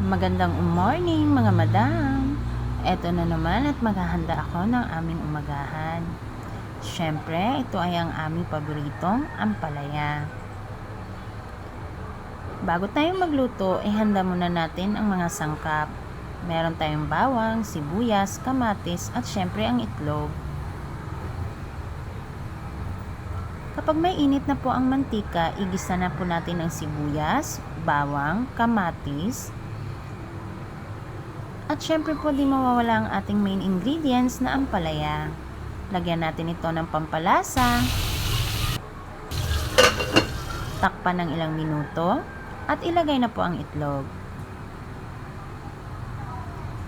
Magandang morning mga madam. Eto na naman at maghahanda ako ng aming umagahan. Siyempre, ito ay ang aming paboritong ampalaya. Bago tayo magluto, ihanda muna natin ang mga sangkap. Meron tayong bawang, sibuyas, kamatis at siyempre ang itlog. Kapag may init na po ang mantika, igisa na po natin ang sibuyas, bawang, kamatis, at syempre po di mawawala ang ating main ingredients na ampalaya. Lagyan natin ito ng pampalasa. Takpan ng ilang minuto. At ilagay na po ang itlog.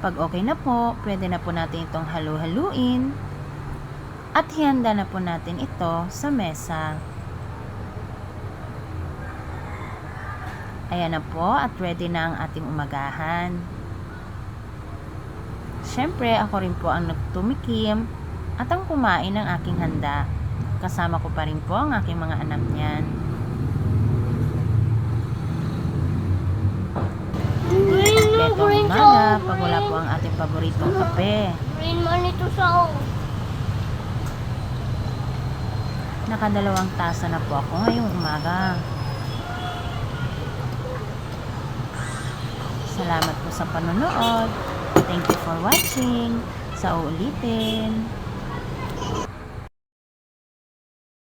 Pag okay na po, pwede na po natin itong halu-haluin. At ihanda na po natin ito sa mesa. Ayan na po at ready na ang ating umagahan. Siyempre, ako rin po ang nagtumikim at ang kumain ng aking handa. Kasama ko pa rin po ang aking mga anak niyan. Kompletong umaga pag wala po ang ating paboritong kape. Green man ito sa Nakadalawang tasa na po ako ngayong umaga. Salamat po sa panonood. Thank you for watching. Sa uulitin.